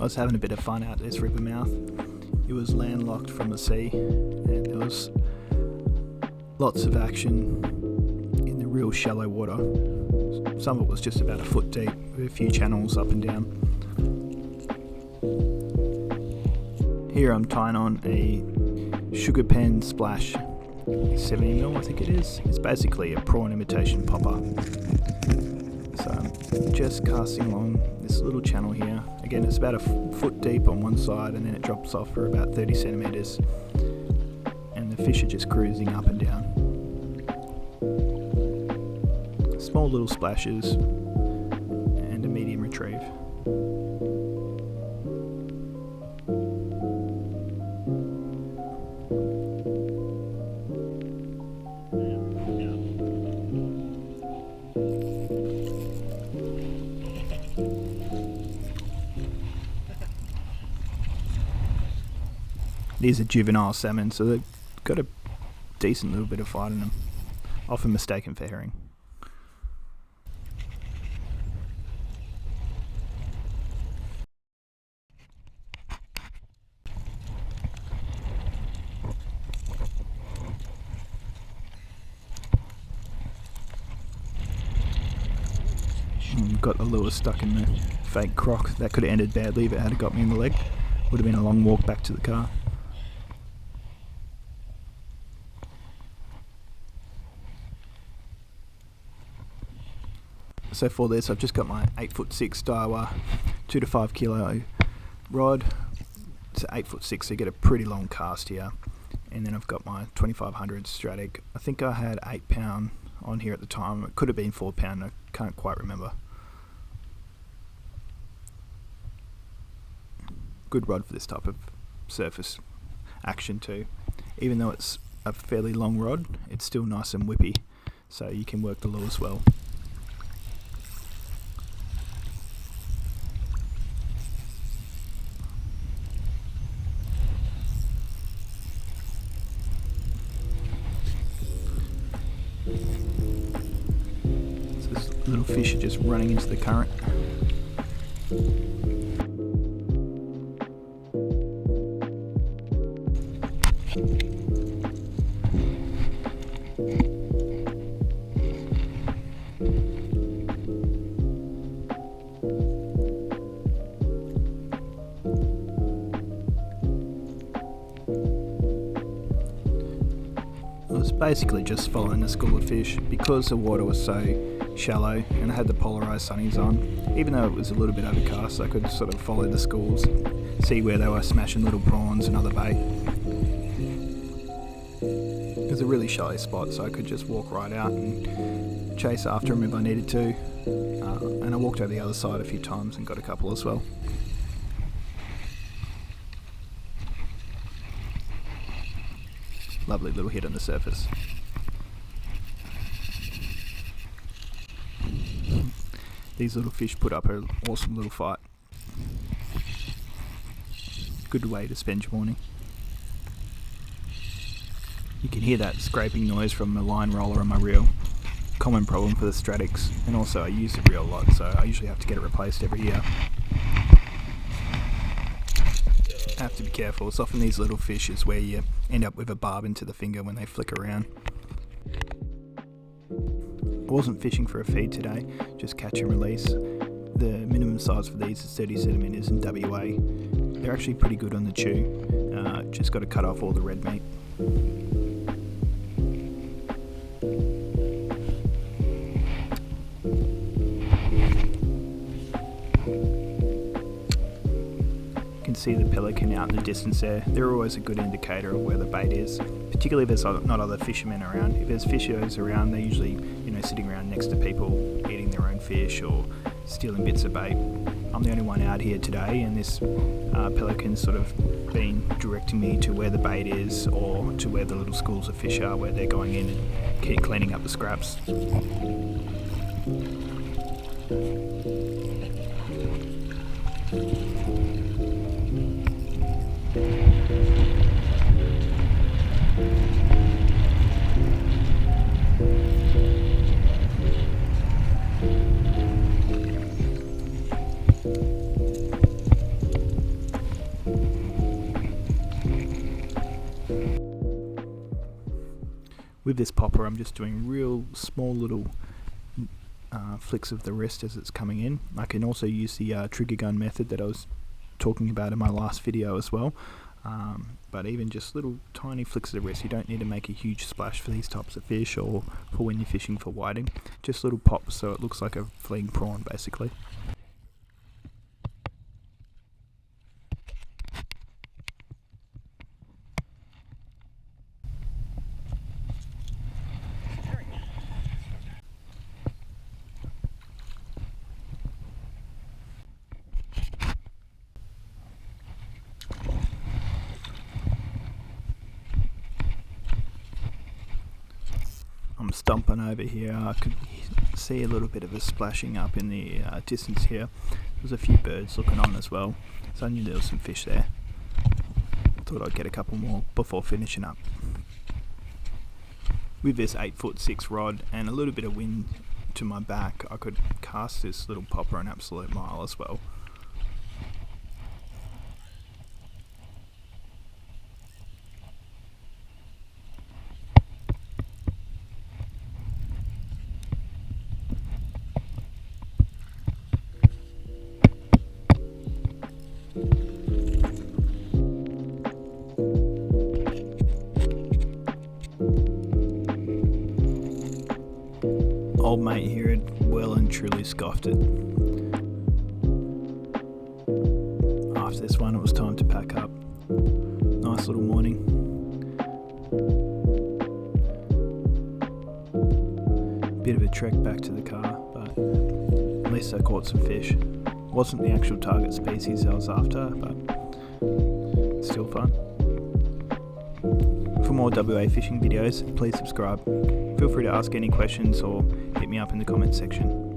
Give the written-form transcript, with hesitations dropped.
I was having a bit of fun out this river mouth. It was landlocked from the sea, and there was lots of action in the real shallow water. Some of it was just about a foot deep with a few channels up and down. Here I'm tying on a Sugar Pen Splash 70mm, I think it is. It's basically a prawn imitation popper. So I'm just casting along this little channel here. Again, it's about a foot deep on one side, and then it drops off for about 30 centimeters, and the fish are just cruising up and down. Small little splashes and a medium retrieve. These are juvenile salmon, so they've got a decent little bit of fight in them, often mistaken for herring. Got the lure stuck in the fake croc. That could have ended badly if it had got me in the leg. Would have been a long walk back to the car. So for this, I've just got my 8'6" DAIWA 2 to 5 kilo rod. It's 8'6", so you get a pretty long cast here. And then I've got my 2500 Stradic. I think I had 8 pound on here at the time. It could have been 4 pound. I can't quite remember. Good rod for this type of surface action too. Even though it's a fairly long rod, it's still nice and whippy, so you can work the lures well. So this little fish are just running into the current. I was basically just following the school of fish because the water was so shallow and I had the polarised sunnies on. Even though it was a little bit overcast, I could sort of follow the schools, see where they were smashing little prawns and other bait. It was a really shallow spot, so I could just walk right out and chase after them if I needed to. And I walked over the other side a few times and got a couple as well. Lovely little hit on the surface. These little fish put up an awesome little fight. Good way to spend your morning. You can hear that scraping noise from the line roller on my reel. Common problem for the Stradics, and also I use the reel a lot, so I usually have to get it replaced every year. Have to be careful. It's often these little fish is where you end up with a barb into the finger when they flick around. I wasn't fishing for a feed today, just catch and release. The minimum size for these is 30 centimeters in WA. They're actually pretty good on the chew. Just got to cut off all the red meat. See the pelican out in the distance there. They're always a good indicator of where the bait is, particularly if there's not other fishermen around. If there's fishers around, they're usually sitting around next to people eating their own fish or stealing bits of bait. I'm the only one out here today, and this pelican's sort of been directing me to where the bait is or to where the little schools of fish are, where they're going in and keep cleaning up the scraps. With this popper, I'm just doing real small little flicks of the wrist as it's coming in. I can also use the trigger gun method that I was talking about in my last video as well. But even just little tiny flicks of the wrist, you don't need to make a huge splash for these types of fish or for when you're fishing for whiting. Just little pops so it looks like a fleeing prawn basically. I'm stumping over here. I could see a little bit of a splashing up in the distance here. There's a few birds looking on as well, so I knew there was some fish there. Thought I'd get a couple more before finishing up. With this 8'6" rod and a little bit of wind to my back, I could cast this little popper an absolute mile as well. Old mate here had well and truly scoffed it. After this one, it was time to pack up. Nice little morning. Bit of a trek back to the car, but at least I caught some fish. Wasn't the actual target species I was after, but still fun. For more WA fishing videos, please subscribe. Feel free to ask any questions or hit me up in the comments section.